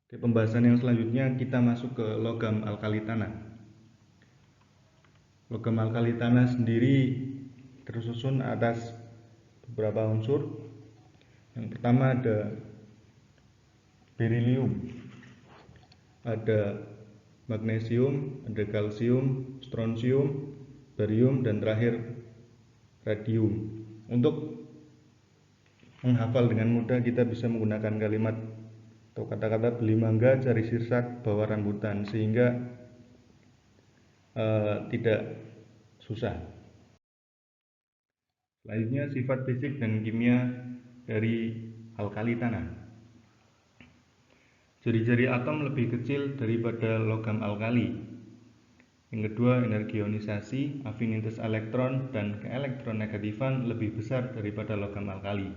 Oke, pembahasan yang selanjutnya kita masuk ke logam alkali tanah. Logam alkali tanah sendiri tersusun atas beberapa unsur. Yang pertama ada berilium, ada magnesium, ada kalsium, strontium, barium, dan terakhir radium. Untuk menghafal dengan mudah kita bisa menggunakan kalimat atau kata-kata beli mangga cari sirsak bawa rambutan, sehingga tidak susah. Selanjutnya sifat fisik dan kimia dari alkali tanah. Jari-jari atom lebih kecil daripada logam alkali. Yang kedua, energi ionisasi, afinitas elektron, dan keelektronnegatifan lebih besar daripada logam alkali.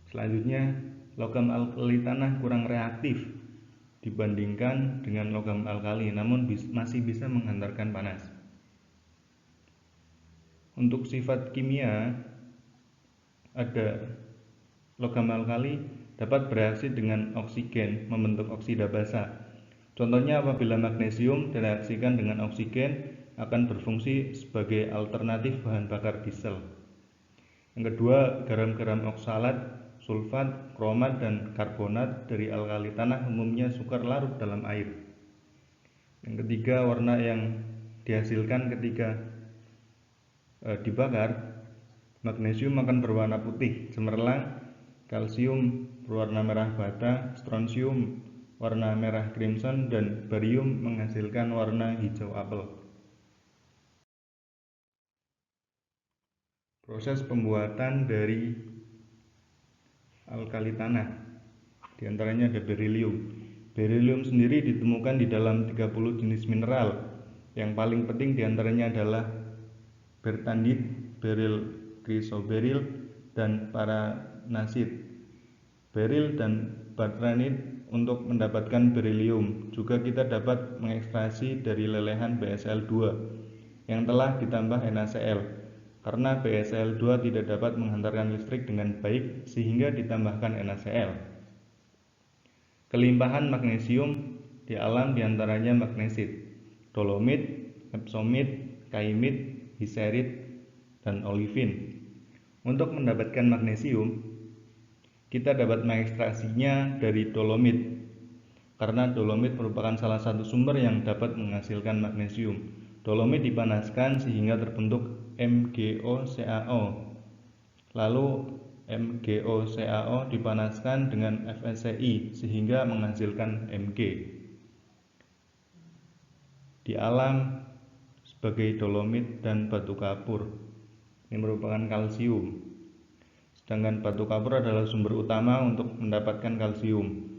Selanjutnya, logam alkali tanah kurang reaktif dibandingkan dengan logam alkali, namun masih bisa menghantarkan panas. Untuk sifat kimia, ada logam alkali dapat bereaksi dengan oksigen membentuk oksida basa. Contohnya apabila magnesium direaksikan dengan oksigen akan berfungsi sebagai alternatif bahan bakar diesel. Yang kedua, garam-garam oksalat, sulfat, kromat, dan karbonat dari alkali tanah umumnya sukar larut dalam air. Yang ketiga, warna yang dihasilkan ketika dibakar, magnesium akan berwarna putih cemerlang, kalsium berwarna merah bata, strontium warna merah crimson, dan barium menghasilkan warna hijau apel. Proses pembuatan dari alkali tanah, diantaranya ada berilium. Berilium sendiri ditemukan di dalam 30 jenis mineral. Yang paling penting diantaranya adalah bertandit, beril krisoberil, dan paranasit. Beril dan bartranit. Untuk mendapatkan berilium juga kita dapat mengekstraksi dari lelehan BSL2 yang telah ditambah NaCl, karena BSL2 tidak dapat menghantarkan listrik dengan baik sehingga ditambahkan NaCl. Kelimpahan magnesium di alam diantaranya magnesit, dolomit, epsomit, kaimit, hiserit, dan olivin. Untuk mendapatkan magnesium, kita dapat mengekstraksinya dari dolomit, karena dolomit merupakan salah satu sumber yang dapat menghasilkan magnesium. Dolomit dipanaskan sehingga terbentuk MgOCaO. Lalu MgOCaO dipanaskan dengan FeCl sehingga menghasilkan Mg. Di alam sebagai dolomit dan batu kapur, ini merupakan kalsium. Sedangkan batu kapur adalah sumber utama untuk mendapatkan kalsium.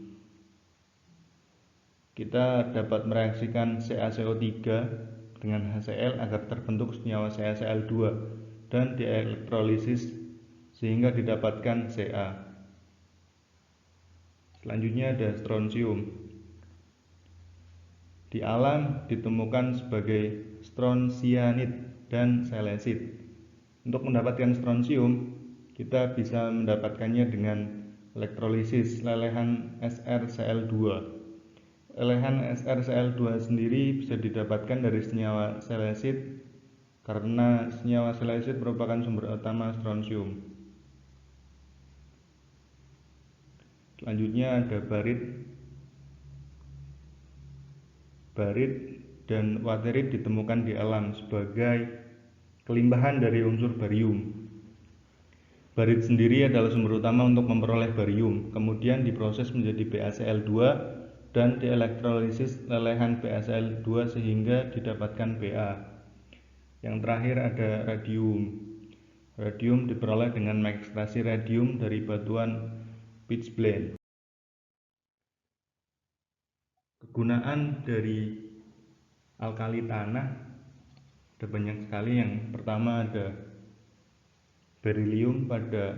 Kita dapat mereaksikan CaCO3 dengan HCl agar terbentuk senyawa CaCl2 dan dielektrolisis sehingga didapatkan Ca. Selanjutnya ada strontium. Di alam ditemukan sebagai strontianit dan selesit. Untuk mendapatkan strontium, kita bisa mendapatkannya dengan elektrolisis lelehan SrCl2. Lelehan SrCl2 sendiri bisa didapatkan dari senyawa selesit karena senyawa selesit merupakan sumber utama strontium. Selanjutnya ada barit. Barit dan waterit ditemukan di alam sebagai kelimpahan dari unsur barium. Barit sendiri adalah sumber utama untuk memperoleh barium, kemudian diproses menjadi BaCl2 dan dielektrolisis lelehan BaCl2 sehingga didapatkan Ba. Yang terakhir ada radium. Radium diperoleh dengan mengekstraksi radium dari batuan pitchblende. Kegunaan dari alkali tanah ada banyak sekali. Yang pertama ada berilium pada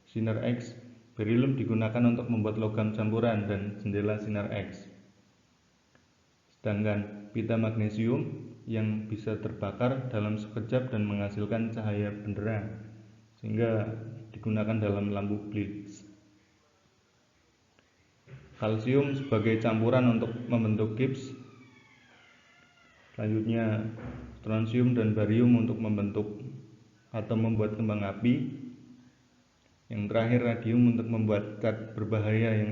sinar X. Berilium digunakan untuk membuat logam campuran dan jendela sinar X. Sedangkan pita magnesium yang bisa terbakar dalam sekejap dan menghasilkan cahaya benderang, sehingga digunakan dalam lampu blitz. kalsium sebagai campuran untuk membentuk gips. Selanjutnya strontium dan barium untuk membentuk atau membuat kembang api. Yang terakhir radium untuk membuat zat berbahaya yang